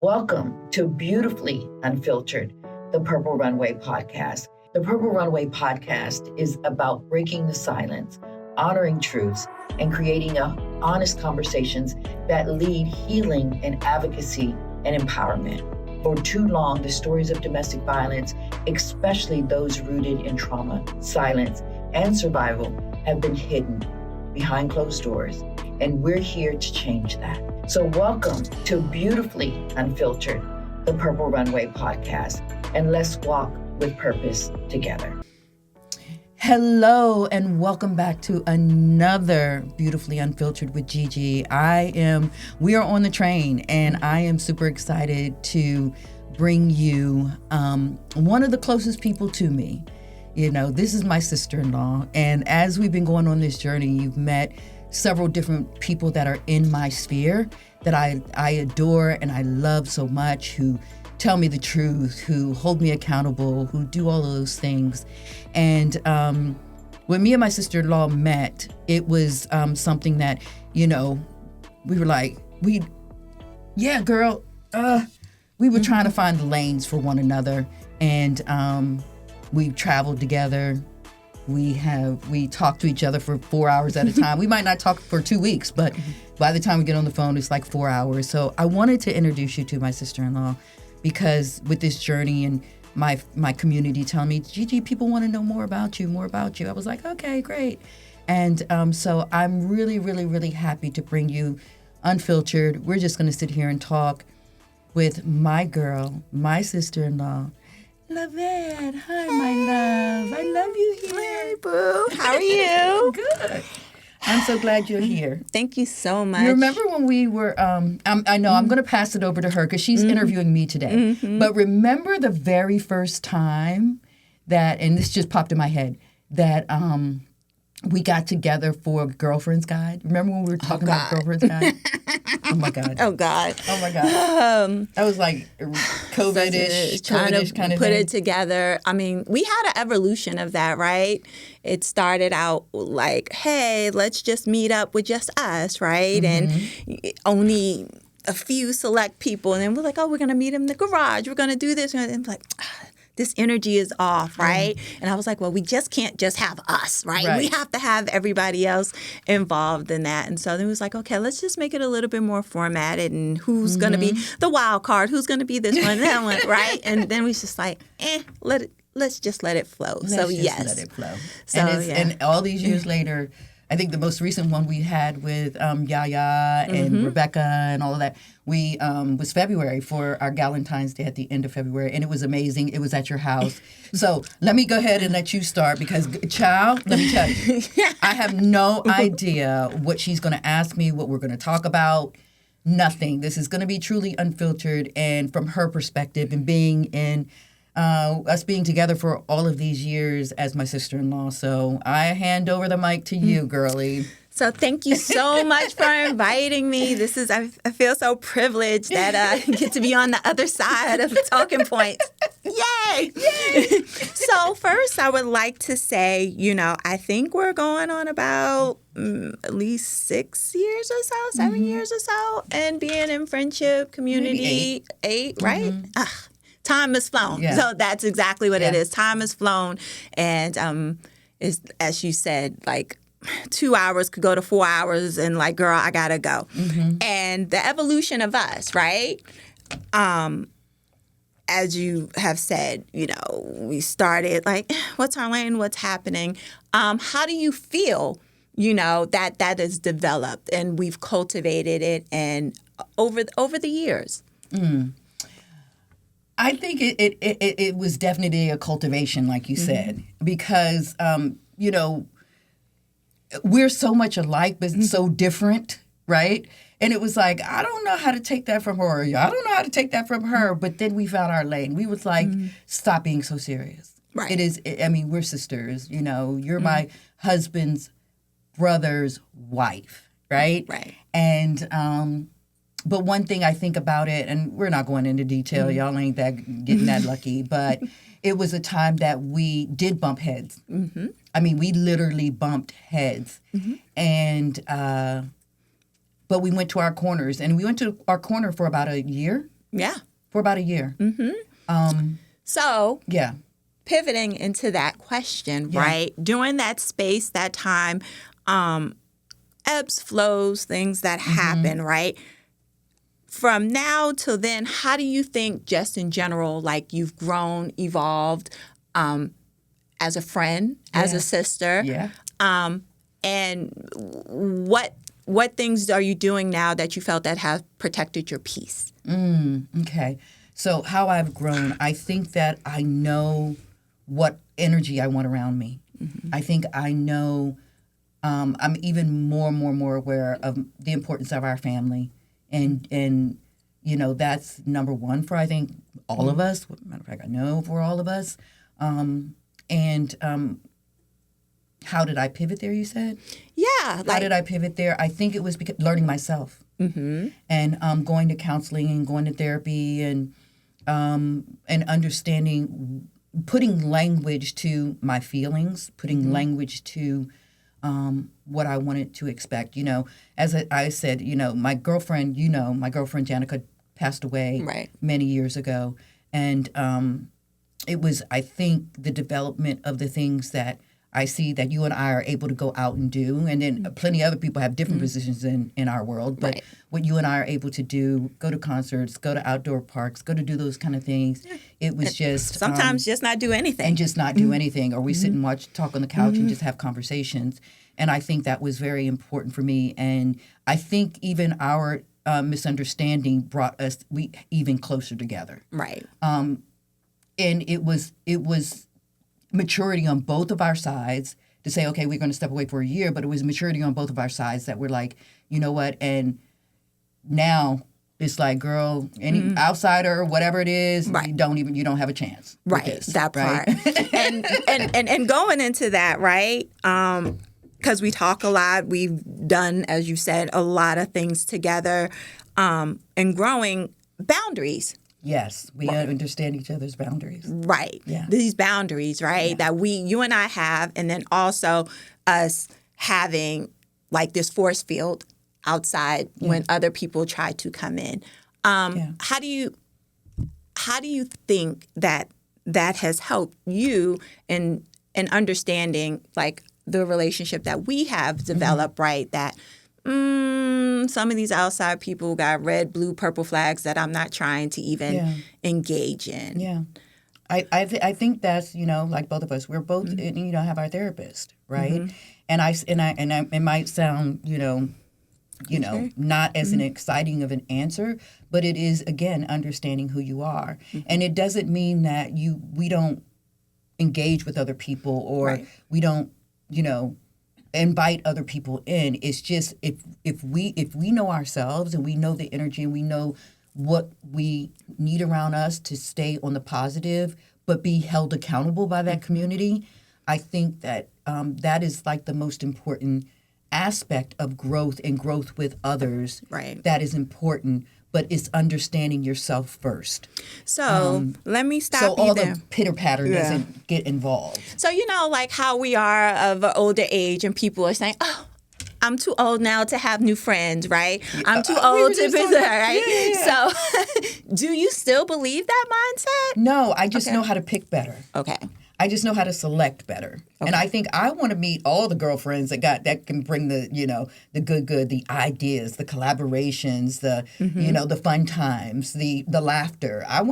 Welcome to Beautifully Unfiltered, the Purple Runway podcast. The Purple Runway podcast is about breaking the silence, honoring truths, and creating honest conversations that lead healing and advocacy and empowerment. For too long, the stories of domestic violence, especially those rooted in trauma, silence, and survival, have been hidden behind closed doors, and we're here to change that. So welcome to Beautifully Unfiltered, the Purple Runway podcast, and let's walk with purpose together. Hello and welcome back to another Beautifully Unfiltered with Gigi. We are on the train and I am super excited to bring you one of the closest people to me. You know, this is my sister-in-law, and as we've been going on this journey, you've met several different people that are in my sphere that I adore and I love so much, who tell me the truth, who hold me accountable, who do all of those things. And when me and my sister-in-law met, it was something that, you know, we were like, we were trying to find the lanes for one another. And we traveled together. We talk to each other for 4 hours at a time. We might not talk for 2 weeks, but by the time we get on the phone, it's like 4 hours. So I wanted to introduce you to my sister-in-law because with this journey and my community telling me, Gigi, people want to know more about you. I was like, okay, great. And so I'm really, really, really happy to bring you Unfiltered. We're just going to sit here and talk with my girl, my sister-in-law, Layvette. Hi, my love. I love you here. Hey, boo. How are you? Good. I'm so glad you're here. Thank you so much. You remember when we were, I know I'm going to pass it over to her because she's interviewing me today. But remember the very first time that, and this just popped in my head, that we got together for Girlfriend's Guide? Remember when we were talking about Girlfriend's Guide? Oh, my God. Oh, God. That was like COVID-ish, trying to kind of put thing. it together. I mean, we had an evolution of that, right? It started out like, hey, let's just meet up with just us, right? And only a few select people. And then we're like, oh, we're going to meet in the garage. We're going to do this. And like, this energy is off, right? And I was like, well, we just can't just have us, right? We have to have everybody else involved in that. And so then it was like, okay, let's just make it a little bit more formatted, and who's going to be the wild card, who's going to be this one, that one, right? And then we was just like, let's just let it flow. Let it flow. So, and all these years later, I think the most recent one we had with Yaya and Rebecca and all of that, we was February for our Galentine's Day at the end of February, and it was amazing. It was at your house. So let me go ahead and let you start because, child, let me tell you, I have no idea what she's going to ask me, what we're going to talk about, nothing. This is going to be truly unfiltered and from her perspective and being in us being together for all of these years as my sister-in-law. So I hand over the mic to you, girlie. So thank you so much for inviting me. I feel so privileged that I get to be on the other side of the talking points. Yay! So first, I would like to say, you know, I think we're going on about at least 6 years or so, 7 years or so, and being in friendship, community, eight, right? Time has flown. Yeah. So that's exactly what it is. Time has flown. And is, as you said, like 2 hours could go to 4 hours and like, girl, I got to go. And the evolution of us, right? As you have said, you know, we started like, what's our lane? What's happening? How do you feel, you know, that is developed and we've cultivated it and over the years? I think it was definitely a cultivation, like you said, because, you know, we're so much alike, but so different, right? And it was like, I don't know how to take that from her. I don't know how to take that from her. But then we found our lane. We was like, stop being so serious. Right. I mean, we're sisters, you know. You're my husband's brother's wife, right? Right. And but one thing I think about it, and we're not going into detail, y'all ain't getting that lucky, but it was a time that we did bump heads. I mean, we literally bumped heads. And but we went to our corners, and we went to our corner for about a year. Yeah. For about a year. So Yeah. pivoting into that question, Yeah. right? During that space, that time, ebbs, flows, things that happen, right? From now till then, how do you think, just in general, like you've grown, evolved as a friend, as a sister? Yeah. And what things are you doing now that you felt that have protected your peace? Okay. So how I've grown, I think that I know what energy I want around me. I think I know I'm even more aware of the importance of our family. And you know, that's number one for, I think, all of us. Matter of fact, I know for all of us. How did I pivot there, you said? Yeah. How did I pivot there? I think it was because learning myself. And going to counseling and going to therapy and understanding, putting language to my feelings, putting language to what I wanted to expect. You know, as I said, you know, my girlfriend Janica passed away many years ago. And it was, I think, the development of the things that I see that you and I are able to go out and do. And then plenty of other people have different positions in our world. But what you and I are able to do, go to concerts, go to outdoor parks, go to do those kind of things. It was just... Sometimes just not do anything. And just not do anything. Or we sit and talk on the couch and just have conversations. And I think that was very important for me. And I think even our misunderstanding brought us even closer together. Right. And it was maturity on both of our sides to say, okay, we're going to step away for a year, but it was maturity on both of our sides that we're like, you know what? And now it's like, girl, any outsider, whatever it is, you don't have a chance. Right. That part. and going into that, right? Because we talk a lot, we've done, as you said, a lot of things together, and growing boundaries. Yes, we understand each other's boundaries. Right. Yeah. These boundaries, right, that you and I have, and then also us having like this force field outside when other people try to come in. How do you think that has helped you in understanding like the relationship that we have developed, right? That some of these outside people got red, blue, purple flags that I'm not trying to even engage in. Yeah. I think that's, you know, like both of us, we're both, you know, have our therapist, right? And it might sound, you know, not as an exciting of an answer, but it is, again, understanding who you are. And it doesn't mean that we don't engage with other people or we don't, you know, invite other people in. It's just if we know ourselves and we know the energy and we know what we need around us to stay on the positive but be held accountable by that community, I think that that is like the most important aspect of growth and growth with others. Right. That is important, but it's understanding yourself first. So let me stop so you all there. the pitter-patter doesn't get involved. So, you know, like how we are of an older age and people are saying, oh, I'm too old now to have new friends, right? I'm too old to visit, right? Yeah. So do you still believe that mindset? No, I just know how to pick better. Okay. I just know how to select better. Okay. And I think I want to meet all the girlfriends that can bring the, you know, the good, the ideas, the collaborations, the, you know, the fun times, the laughter. I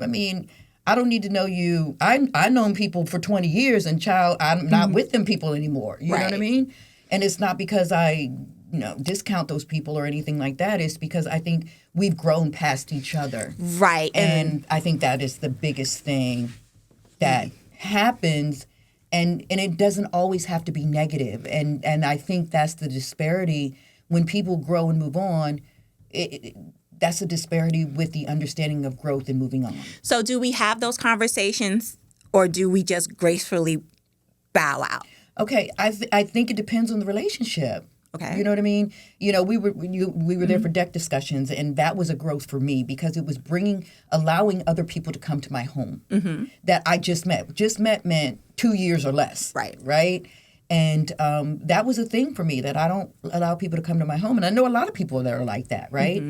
mean, I don't need to know you. I've known people for 20 years and I'm not with them people anymore. You know what I mean? And it's not because I, you know, discount those people or anything like that. It's because I think we've grown past each other. Right. And I think that is the biggest thing that happens, and it doesn't always have to be negative. And I think that's the disparity when people grow and move on. That's a disparity with the understanding of growth and moving on. So do we have those conversations or do we just gracefully bow out? Okay, I think it depends on the relationship. Okay. You know what I mean? You know, we were there for deck discussions, and that was a growth for me because it was allowing other people to come to my home that I just met. Just met meant 2 years or less. Right? And that was a thing for me, that I don't allow people to come to my home. And I know a lot of people that are like that, right?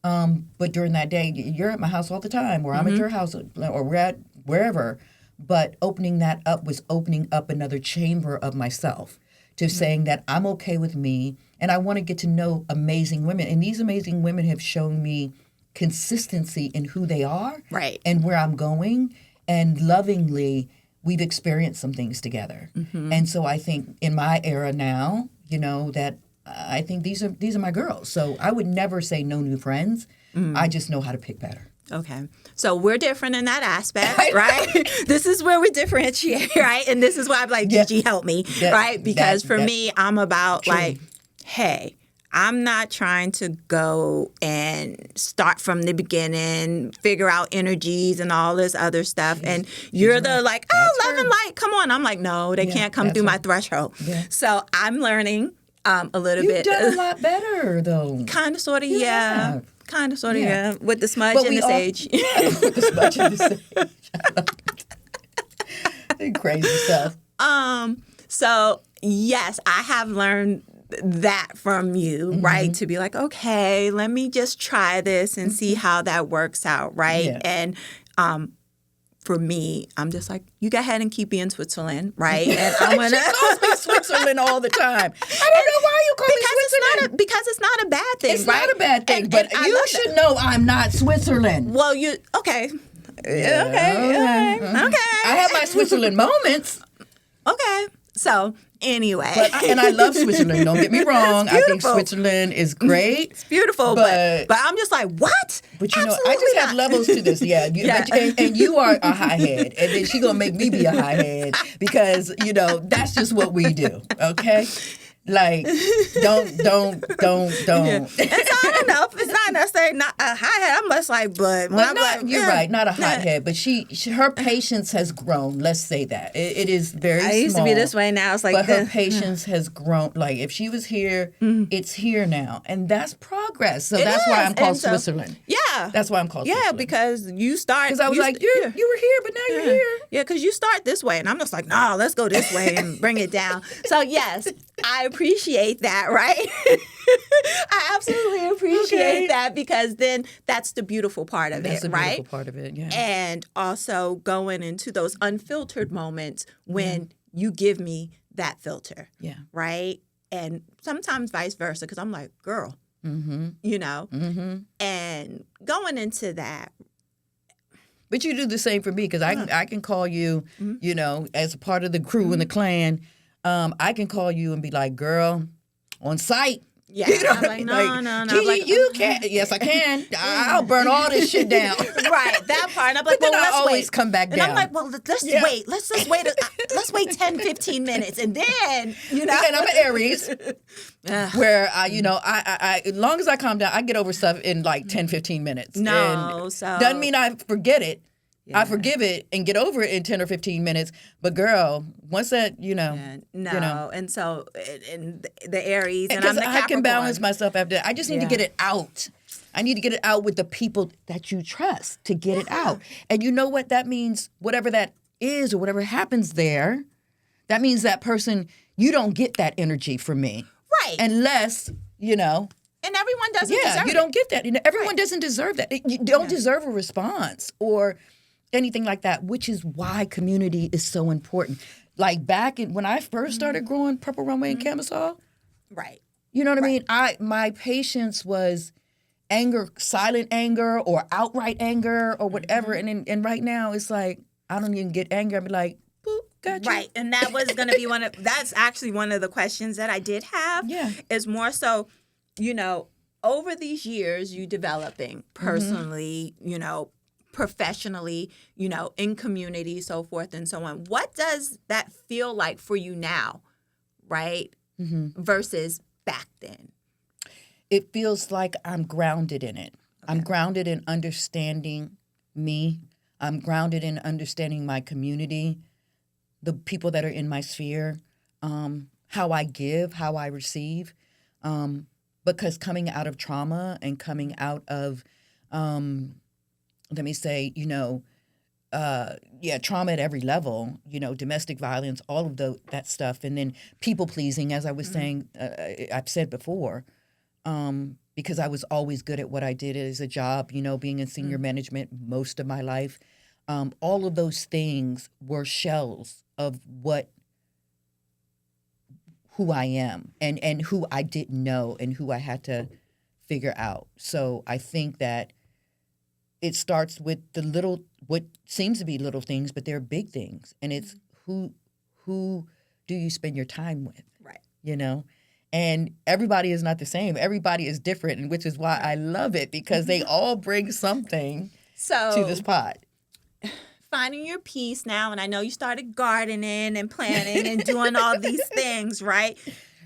But during that day, you're at my house all the time, or I'm at your house, or we're at wherever. But opening that up was opening up another chamber of myself to saying that I'm okay with me, and I want to get to know amazing women. And these amazing women have shown me consistency in who they are Right. and where I'm going. And lovingly, we've experienced some things together. And so I think in my era now, that I think these are my girls. So I would never say no new friends. I just know how to pick better. Okay. So we're different in that aspect, right? This is where we differentiate, right? And this is why I'm like, Gigi, help me, right? Because for me, I'm about like, hey, I'm not trying to go and start from the beginning, figure out energies and all this other stuff. And you're the like, love and light, come on. I'm like, no, they can't come through my threshold. Yeah. So I'm learning a little bit. You've done a lot better, though. Kind of, sort of, yeah. Kind of, sort of, yeah. With the smudge and the sage. With the smudge and the sage. Crazy stuff. So, yes, I have learned that from you, right? To be like, okay, let me just try this and see how that works out, right? Yeah. And for me, I'm just like, you go ahead and keep me in Switzerland, right? And I'm gonna She calls me Switzerland all the time. I don't know why you call me Switzerland. Because it's not a bad thing, It's right? not a bad thing, but and you should know I'm not Switzerland. Well, okay. Okay. I have my Switzerland moments. Okay. So anyway, And I love Switzerland. Don't get me wrong. I think Switzerland is great. It's beautiful, but I'm just like, what? But Absolutely I just have not. levels to this. Yeah, and you are a high head, and then she gonna make me be a high head because that's just what we do. Okay. Like, don't. And so I don't know if it's not necessarily not a high head. I'm just like, but when I'm like, you're right, not a hot head, but her patience has grown. Let's say that it is very. I used to be this way. Now it's like, but her patience has grown. Like if she was here, it's here now, and that's progress. So that's why I'm called Switzerland. Yeah, that's why I'm called. Yeah, Switzerland. because you start. Because I was like, you were here, but now you're here. Yeah, because you start this way, and I'm just like, no, let's go this way and bring it down. So yes, I appreciate that, right? I absolutely appreciate that because then that's the beautiful part of That's it, the right? beautiful part of it, yeah. And also going into those unfiltered moments when you give me that filter, right? And sometimes vice versa because I'm like, girl, and going into that. But you do the same for me because I can call you, as a part of the crew and the clan. I can call you and be like, girl, on site. Yeah, I'm like, no. Gigi, like, you can't. Yes, I can. I'll burn all this shit down. Right, that part. And I'm like, but then well, I let's always wait. come back down. And I'm like, well, let's wait. Let's just wait. Let's wait 10, 15 minutes. And then, And I'm an Aries where, I as long as I calm down, I get over stuff in like 10, 15 minutes. No, doesn't mean I forget it. Yeah. I forgive it and get over it in 10 or 15 minutes. But girl, once that, And so in the Aries and I'm the Capricorn. I can balance myself after that. I just need to get it out. I need to get it out with the people that you trust to get it out. And you know what that means? Whatever that is or whatever happens there, that means that person, you don't get that energy from me. Right. Unless, And everyone doesn't deserve it. You don't get that. Everyone doesn't deserve that. You don't deserve a response or anything like that, which is why community is so important. Like back when I first started growing Purple Runway and Camisole, right? You know what I mean? My patience was anger, silent anger, or outright anger, or whatever. And right now it's like I don't even get angry. I'm like, boop, got you. Right, and that was going to be that's actually one of the questions that I did have. Yeah, is more so, over these years you developing personally, professionally, in community, so forth and so on. What does that feel like for you now, right? Versus back then? It feels like I'm grounded in it. Okay. I'm grounded in understanding me. I'm grounded in understanding my community, the people that are in my sphere, how I give, how I receive. Because coming out of trauma and coming out of let me say, trauma at every level, domestic violence, all of that stuff. And then people pleasing, as I was saying, I've said before, because I was always good at what I did as a job, being in senior management most of my life. All of those things were shells of who I am and who I didn't know and who I had to figure out. So I think that it starts with what seems to be little things, but they're big things. And it's who do you spend your time with? Right. And everybody is not the same. Everybody is different, and which is why I love it, because they all bring something to this pot. Finding your peace now, and I know you started gardening and planting and doing all these things, right?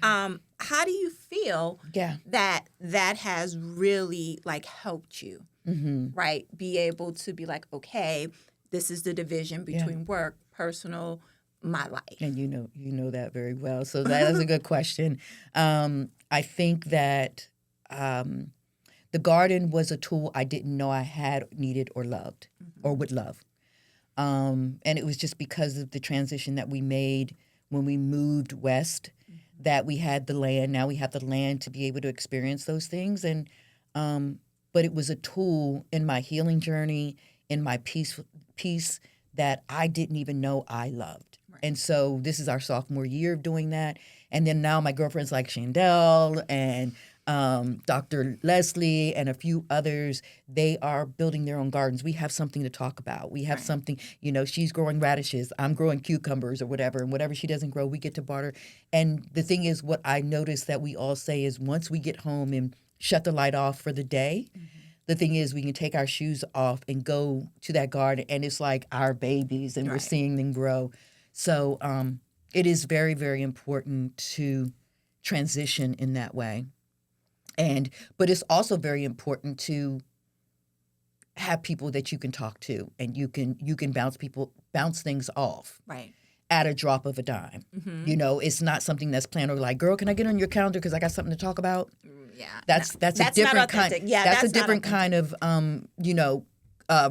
How do you feel that has really helped you, right? Be able to be like, okay, this is the division between work, personal, my life. And you know that very well. So that is a good question. I think that the garden was a tool I didn't know I had, needed, or loved, or would love. And it was just because of the transition that we made when we moved west, that we had the land. Now we have the land to be able to experience those things. And but it was a tool in my healing journey, in my peace that I didn't even know I loved. Right. And so this is our sophomore year of doing that. And then now my girlfriends like Chandel and Dr. Leslie and a few others, they are building their own gardens. We have something to talk about. We have something, she's growing radishes, I'm growing cucumbers or whatever, and whatever she doesn't grow, we get to barter. And the thing is, what I noticed that we all say is once we get home and shut the light off for the day, the thing is we can take our shoes off and go to that garden, and it's like our babies, and we're seeing them grow. So it is very, very important to transition in that way. But it's also very important to have people that you can talk to, and you can bounce things off at a drop of a dime. It's not something that's planned or like, girl, can I get on your calendar because I got something to talk about? Yeah, that's a different kind. Yeah, that's a different kind of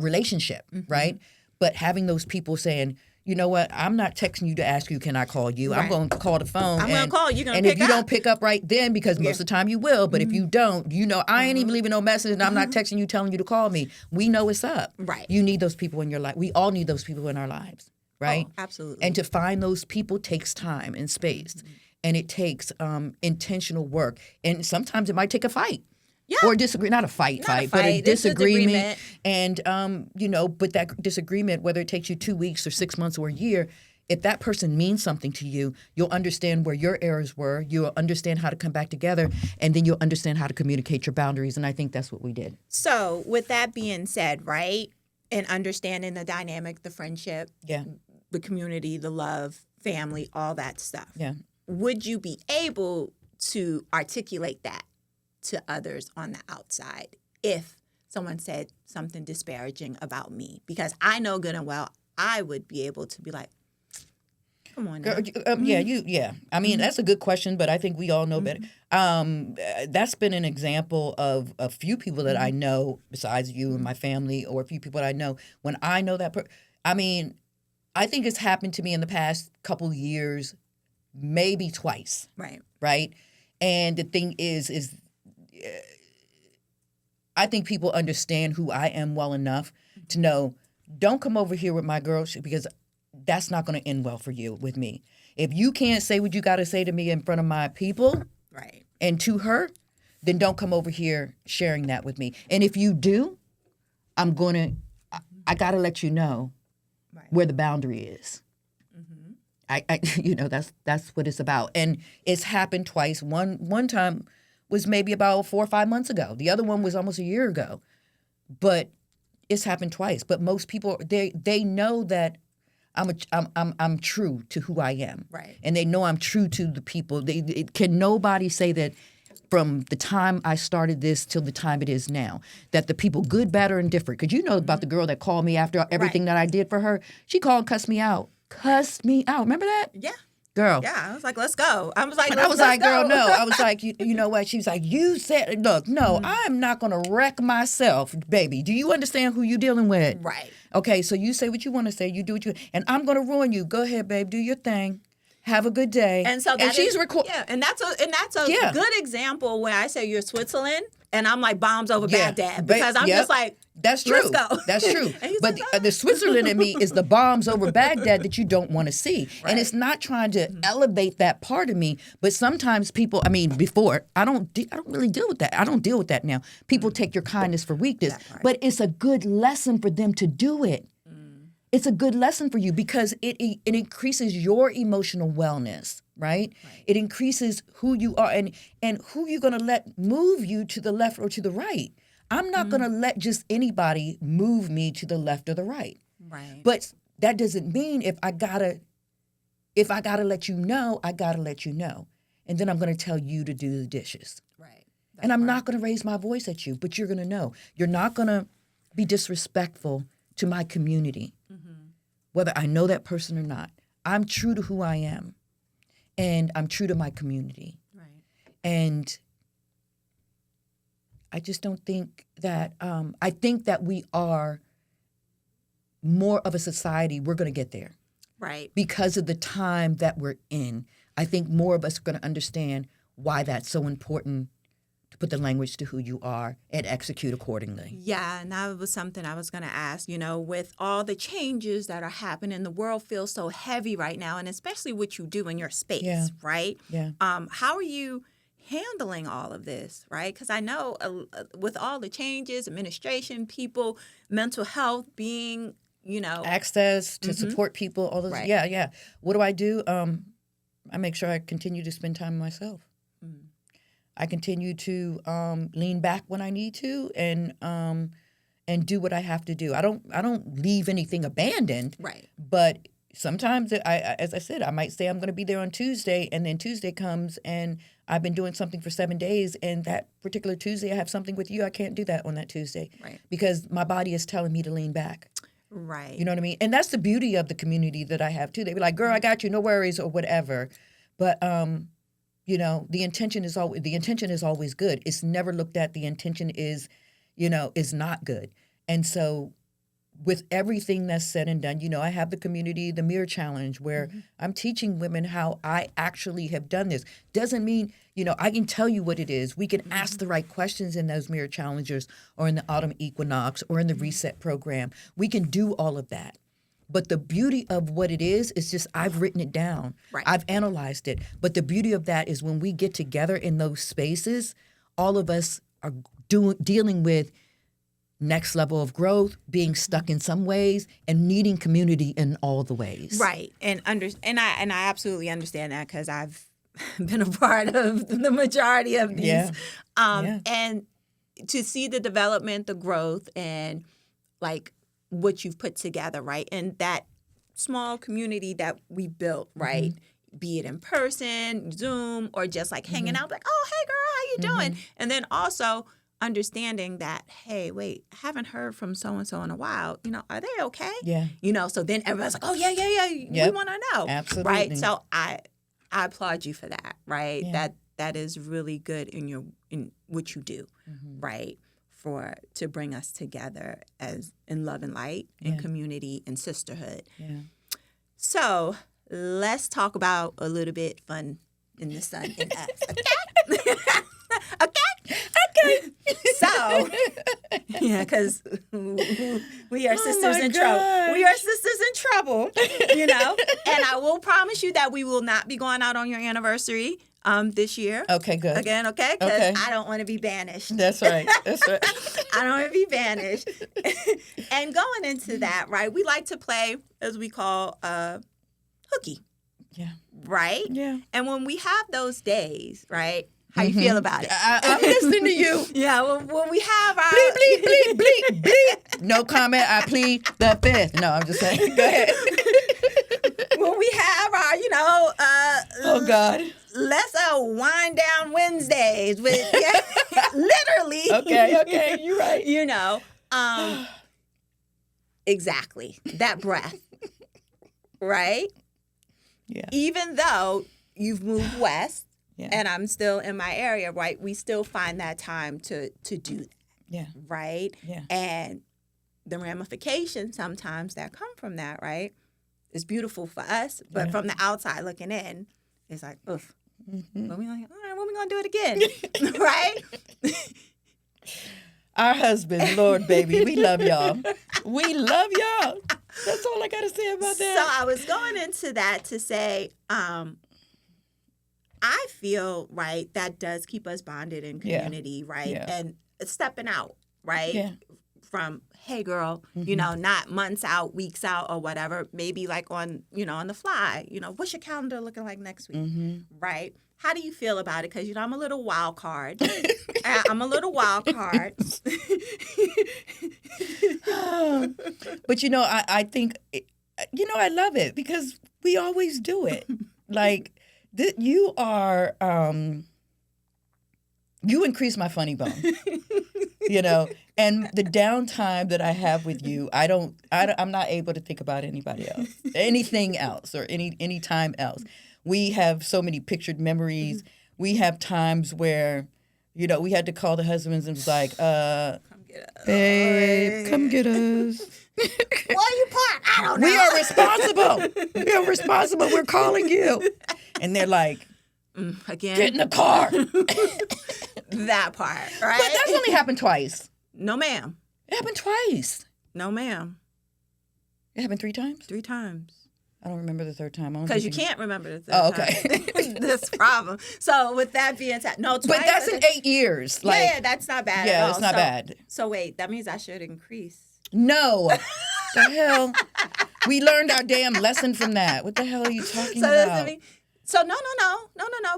relationship, right? But having those people saying, you know what? I'm not texting you to ask you, can I call you? I'm going to call the phone. I'm going to call you. And if you don't pick up right then, because most of the time you will, but if you don't, I ain't even leaving no message, and I'm not texting you telling you to call me. We know it's up. Right. You need those people in your life. We all need those people in our lives, right? Oh, absolutely. And to find those people takes time and space, and it takes intentional work. And sometimes it might take a fight. Yeah. Or not a fight, but a disagreement. And, but that disagreement, whether it takes you 2 weeks or 6 months or a year, if that person means something to you, you'll understand where your errors were, you'll understand how to come back together, and then you'll understand how to communicate your boundaries. And I think that's what we did. So with that being said, right, and understanding the dynamic, the friendship, the community, the love, family, all that stuff, would you be able to articulate that to others on the outside if someone said something disparaging about me? Because I know good and well I would be able to be like, come on now. I mean, that's a good question, but I think we all know better. That's been an example of a few people that I know besides you and my family, or a few people that I know. When I know that I think it's happened to me in the past couple years, maybe twice. Right? And the thing is I think people understand who I am well enough to know, don't come over here with my girl, because that's not going to end well for you with me. If you can't say what you got to say to me in front of my people and to her, then don't come over here sharing that with me. And if you do, I got to let you know where the boundary is. That's what it's about. And it's happened twice. One time was maybe about 4 or 5 months ago. The other one was almost a year ago. But it's happened twice. But most people, they know that I'm true to who I am. Right. And they know I'm true to the people. Can nobody say that from the time I started this till the time it is now, that the people, good, bad, or indifferent, because you know about the girl that called me after everything that I did for her. She called and cussed me out. Remember that? Yeah. Girl. Yeah, I was like, let's go. I was like, girl, no. I was like, you know what? She was like, you said, look, no, I'm not going to wreck myself, baby. Do you understand who you're dealing with? Right. Okay, so you say what you want to say. You do what you, and I'm going to ruin you. Go ahead, babe. Do your thing. Have a good day. And so she's recording. Yeah, and that's a good example where I say you're Switzerland And I'm like, bombs over Baghdad. Because I'm just like, that's true. Let's go. That's true. But like, the Switzerland in me is the bombs over Baghdad that you don't want to see. Right. And it's not trying to elevate that part of me. But sometimes people, before, I don't really deal with that. I don't deal with that now. People take your kindness for weakness. But it's a good lesson for them to do it. It's a good lesson for you because it increases your emotional wellness, right? It increases who you are and who you're going to let move you to the left or to the right. I'm not going to let just anybody move me to the left or the right. Right. But that doesn't mean if I gotta let you know, I gotta let you know. And then I'm going to tell you to do the dishes. Right. And I'm not going to raise my voice at you, but you're going to know. You're not going to be disrespectful to my community, whether I know that person or not. I'm true to who I am, and I'm true to my community. Right. And I just don't think that, I think that we are more of a society, we're going to get there. Right. Because of the time that we're in. I think more of us are going to understand why that's so important to put the language to who you are and execute accordingly. Yeah, and that was something I was going to ask, with all the changes that are happening, the world feels so heavy right now, and especially what you do in your space, right? Yeah. How are you handling all of this, right? Because I know with all the changes, administration, people, mental health being, access to support people, all those. Right. Yeah. What do? I make sure I continue to spend time with myself. I continue to lean back when I need to and do what I have to do. I don't leave anything abandoned. Right. But sometimes, as I said, I might say I'm going to be there on Tuesday, and then Tuesday comes and I've been doing something for 7 days, and that particular Tuesday I have something with you. I can't do that on that Tuesday. Right. Because my body is telling me to lean back. Right. You know what I mean? And that's the beauty of the community that I have too. They be like, "Girl, I got you, no worries," or whatever. But the intention is always good. It's never looked at the intention is not good. And so with everything that's said and done, I have the community, the Mirror Challenge, where I'm teaching women how I actually have done this. Doesn't mean, I can tell you what it is. We can ask the right questions in those Mirror Challengers or in the Autumn Equinox or in the Reset program. We can do all of that. But the beauty of what it is just I've written it down. Right. I've analyzed it. But the beauty of that is when we get together in those spaces, all of us are dealing with next level of growth, being stuck in some ways, and needing community in all the ways. Right. And I absolutely understand that because I've been a part of the majority of these. Yeah. And to see the development, the growth, and like what you've put together, right? And that small community that we built, right? Be it in person, Zoom, or just like hanging out, like, oh, hey, girl, how you doing? And then also understanding that, hey, wait, I haven't heard from so-and-so in a while. Are they okay? Yeah. So then everybody's like, oh, yeah. We want to know. Absolutely. Right? So I applaud you for that, right? Yeah. That is really good in what you do, right? To bring us together as in love and light, in community and sisterhood. Yeah. So let's talk about a little bit fun in the sun in us. Okay. So, because we are sisters in trouble. We are sisters in trouble, And I will promise you that we will not be going out on your anniversary this year. Okay, good. Again, okay? Because I don't want to be banished. That's right. I don't want to be banished. And going into that, right, we like to play, as we call, hooky. Yeah. Right? Yeah. And when we have those days, right, how you feel about it? I'm listening to you. Yeah, when we have our... Bleep, bleep, bleep, bleep, bleep. No comment. I plead the fifth. No, I'm just saying. Go ahead. When we have our, oh, God. Let's wind down Wednesdays with, literally. Okay. You're right. Exactly. That breath. Right? Yeah. Even though you've moved west, yeah. and I'm still in my area, right? We still find that time to do that. Yeah. Right? Yeah. And the ramifications sometimes that come from that, right? It's beautiful for us, but from the outside looking in, it's like, oof. When we like, all right, when we gonna do it again? Right? Our husbands, Lord, baby, we love y'all. We love y'all. That's all I got to say about So that. I was going into that to say, I feel, right, that does keep us bonded in community, right? Yeah. And stepping out, right? Yeah. From, hey, girl, you know, not months out, weeks out or whatever, maybe like on, you know, on the fly, you know, what's your calendar looking like next week, right? How do you feel about it? Because, you know, I'm a little wild card. I'm a little wild card. But, you know, I think, you know, I love it because we always do it. Like, you are, you increase my funny bone, you know, and the downtime that I have with you, I'm not able to think about anybody else, anything else or any time else. We have so many pictured memories. We have times where, you know, we had to call the husbands and was like, Come get us. babe, come get us. Where you park? I don't know. We are responsible. We are responsible. We're calling you. And they're like, Again, get in the car. that part, right? But that's only happened twice. No, ma'am. It happened twice. No, ma'am. It happened 3 times? 3 times. I don't remember the third time. Because you can't remember the third Oh, okay. time. This problem. So with that being said, no, twice. But that's in 8 years. Like, yeah, that's not bad at yeah, all. it's not bad. So wait, that means I should increase. No. The hell? We learned our damn lesson from that. What the hell are you talking about? So no.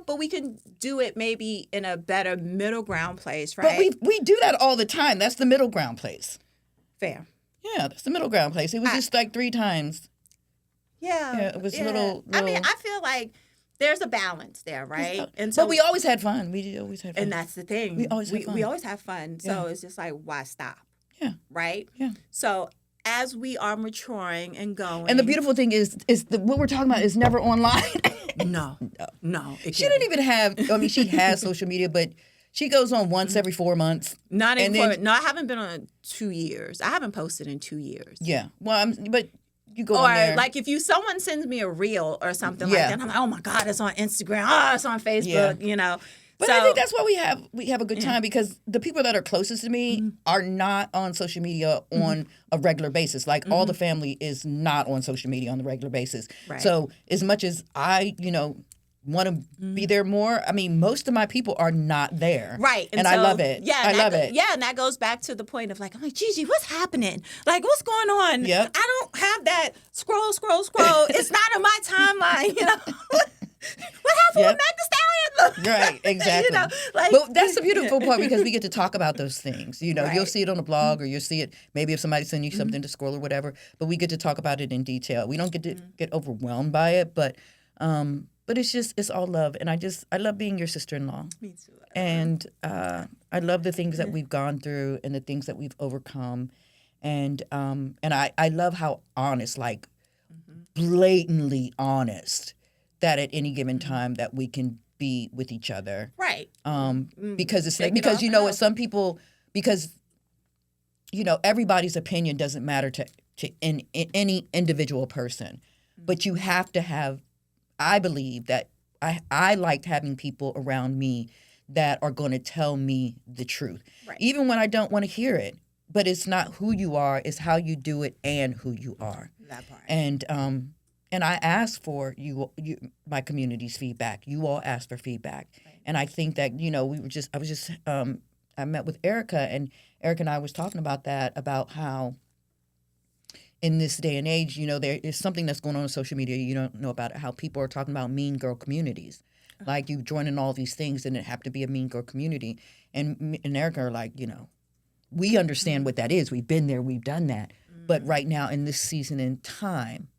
But we can do it maybe in a better middle ground place, right? But we do that all the time. That's the middle ground place. Fair. Yeah, that's the middle ground place. It was just like 3 times. Yeah. Yeah, it was a little. I mean, I feel like there's a balance there, right? And But we always had fun. We always had fun. And that's the thing. We always have fun. We always have fun. So Yeah. it's just like, why stop? Yeah. Right? Yeah. So as we are maturing and going. And the beautiful thing is what we're talking about is never online. No. She didn't even have, I mean, she has social media, but she goes on once every 4 months. Not and even then, no, I haven't been on 2 years. I haven't posted in 2 years. Yeah. Well, but you go Or on there. like if someone sends me a reel or something Yeah. like that, I'm like, oh my God, it's on Instagram. Oh, it's on Facebook, you know. But so, I think that's why we have a good time because the people that are closest to me are not on social media on a regular basis. Like all the family is not on social media on the regular basis. Right. So as much as I, you know, want to be there more, I mean, most of my people are not there. Right. And I love it. Yeah. I love it. Yeah. And that goes back to the point of like, I'm like, Gigi, what's happening? Like, what's going on? Yep. I don't have that scroll. It's not in my timeline, you know. What happened with Meg Thee Stallion? Right, exactly. You know, like, but that's the beautiful part because we get to talk about those things. You know, you'll Right. see it on the blog or you'll see it maybe if somebody sends you something to scroll or whatever. But we get to talk about it in detail. We don't get to get overwhelmed by it, but it's all love. And I love being your sister-in-law. Me too. And I love the things that we've gone through and the things that we've overcome. And I love how honest, like blatantly honest, that at any given time that we can be with each other. Right. Because it's Take it because off you know now. what some people because you know everybody's opinion doesn't matter to in any individual person, but you have to have. I believe that I liked having people around me that are going to tell me the truth, Right. even when I don't want to hear it. But it's not who you are; it's how you do it and who you are. That part. And I ask for my community's feedback. You all ask for feedback, and I think that you know I met with Erica, and Erica and I was talking about that about how in this day and age, you know, there is something that's going on social media you don't know about it. How people are talking about mean girl communities, like you joining all these things and it have to be a mean girl community, and Erica are like, you know, we understand what that is. We've been there. We've done that. But right now in this season in time,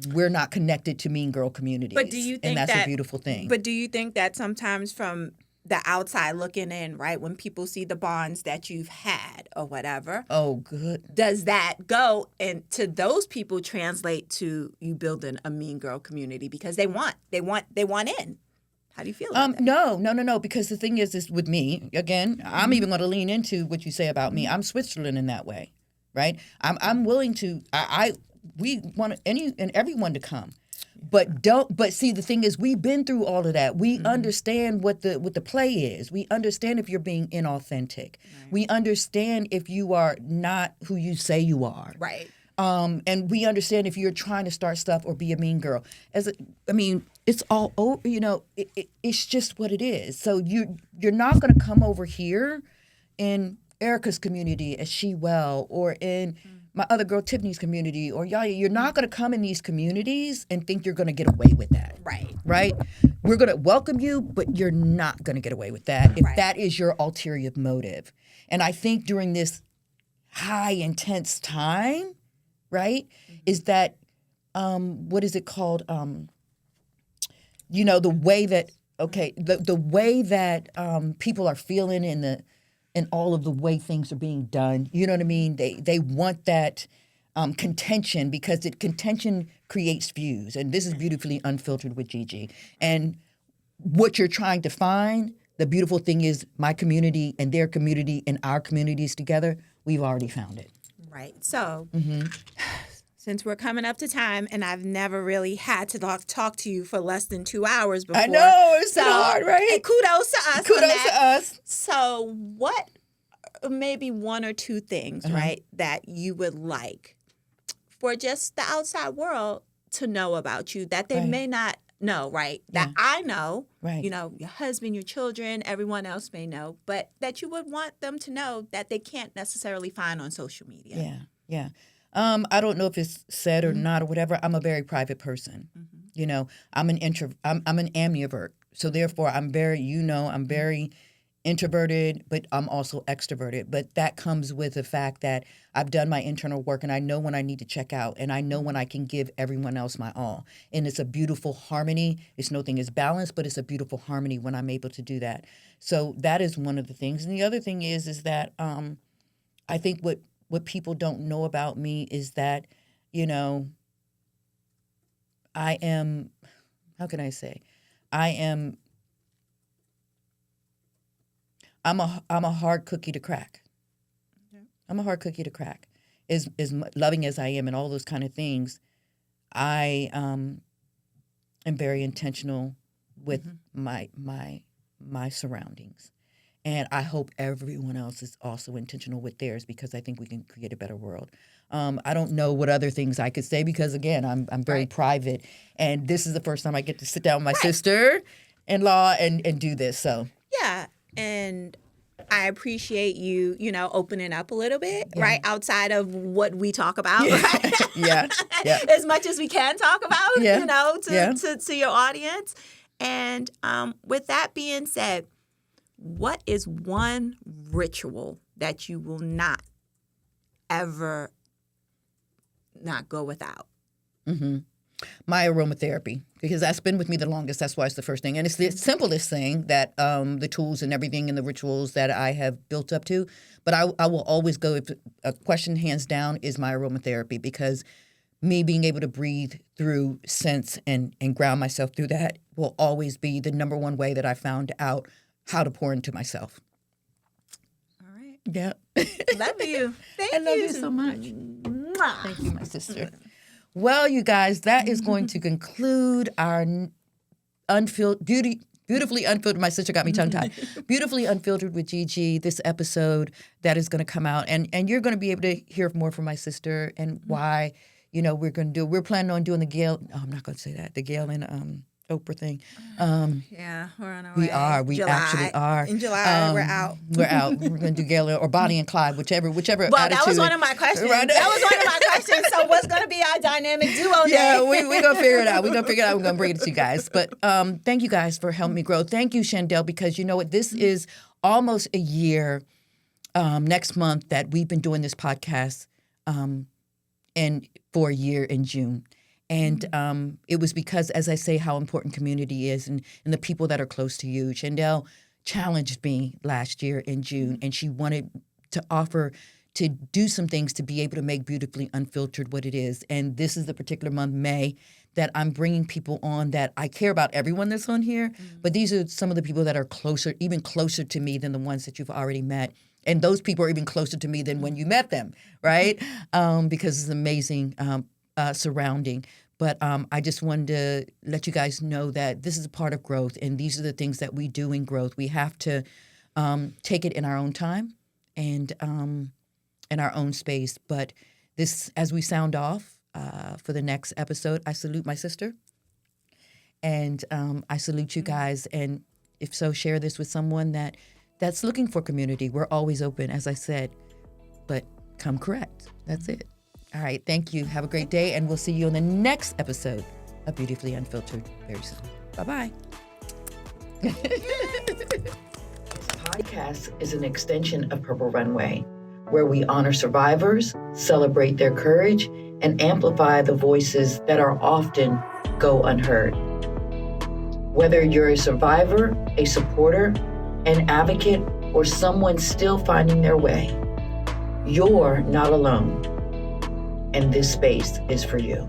we're not connected to mean girl communities. But do you think and that's that, a beautiful thing. But do you think that sometimes from the outside looking in, right, when people see the bonds that you've had or whatever, oh, good. does that go and to those people translate to you building a mean girl community because they want in? How do you feel about that? No. Because the thing is with me, again, I'm even going to lean into what you say about me. I'm Switzerland in that way, right? I'm willing to. We want everyone to come, But see, the thing is, we've been through all of that. We understand what the play is. We understand if you're being inauthentic. Right. We understand if you are not who you say you are. Right. And we understand if you're trying to start stuff or be a mean girl. It's all over. It's just what it is. So you're not going to come over here in Erica's community as She Well, or in my other girl Tiffany's community, or Yaya. You're not going to come in these communities and think you're going to get away with that. Right? We're going to welcome you, but you're not going to get away with that if that is your ulterior motive. And I think during this high, intense time, right, is that, what is it called? The way that, the way that people are feeling in all of the way things are being done. You know what I mean? They want that contention, because contention creates views. And this is Beautifully Unfiltered with Gigi. And what you're trying to find, the beautiful thing is my community and their community and our communities together, we've already found it. Right. So since we're coming up to time, and I've never really had to talk to you for less than 2 hours before. I know, it's so hard, right? And kudos to us. Kudos to us. So what, maybe one or two things, right, that you would like for just the outside world to know about you that they may not know, right? That I know, right? Your husband, your children, everyone else may know, but that you would want them to know that they can't necessarily find on social media. Yeah. I don't know if it's said or not or whatever. I'm a very private person. I'm an I'm an ambivert. So therefore, I'm very introverted, but I'm also extroverted. But that comes with the fact that I've done my internal work, and I know when I need to check out, and I know when I can give everyone else my all. And it's a beautiful harmony. It's nothing is balanced, but it's a beautiful harmony when I'm able to do that. So that is one of the things. And the other thing is that I think what people don't know about me is that, I am, how can I say? I'm a hard cookie to crack. I'm a hard cookie to crack. As loving as I am and all those kind of things, I am very intentional with my surroundings. And I hope everyone else is also intentional with theirs, because I think we can create a better world. I don't know what other things I could say, because, again, I'm very private. And this is the first time I get to sit down with my sister-in-law and do this. So yeah, and I appreciate you, opening up a little bit, right, outside of what we talk about, right? Yeah. As much as we can talk about, to your audience. And with that being said, what is one ritual that you will not ever not go without? My aromatherapy, because that's been with me the longest. That's why it's the first thing. And it's the simplest thing that the tools and everything and the rituals that I have built up to. But I will always go, if a question hands down is my aromatherapy, because me being able to breathe through scents and ground myself through that will always be the number one way that I found out how to pour into myself. All right. Yeah. Love you. I love you so much. Mwah. Thank you, my sister. Well, you guys, that is going to conclude our Beautifully Unfiltered. My sister got me tongue-tied. Beautifully Unfiltered with Gigi, this episode that is going to come out. And you're going to be able to hear more from my sister and why, we're planning on doing the Gail. Oh, I'm not going to say that. The Gail and Oprah thing. Yeah, we're on our way. We actually are. In July, we're out. We're out. We're going to do Gail or Bonnie and Clyde, whichever Well, attitude. that was one of my questions. Right? That was one of my questions. So what's going to be our dynamic duo Yeah, name? we're going to figure it out. We're going to bring it to you guys. But thank you guys for helping me grow. Thank you, Chandel, because you know what? This is almost a year next month that we've been doing this podcast and for a year in June. And it was because, as I say, how important community is and the people that are close to you. Chandel challenged me last year in June, and she wanted to offer to do some things to be able to make Beautifully Unfiltered what it is. And this is the particular month, May, that I'm bringing people on that I care about everyone that's on here. But these are some of the people that are closer, even closer to me than the ones that you've already met. And those people are even closer to me than when you met them, right? Because it's amazing surrounding. But I just wanted to let you guys know that this is a part of growth, and these are the things that we do in growth. We have to take it in our own time and in our own space. But this, as we sound off for the next episode, I salute my sister, and I salute you guys. And if so, share this with someone that's looking for community. We're always open, as I said, but come correct. That's it. All right. Thank you. Have a great day. And we'll see you on the next episode of Beautifully Unfiltered very soon. Bye-bye. This podcast is an extension of Purple Runway, where we honor survivors, celebrate their courage, and amplify the voices that are often go unheard. Whether you're a survivor, a supporter, an advocate, or someone still finding their way, you're not alone. And this space is for you.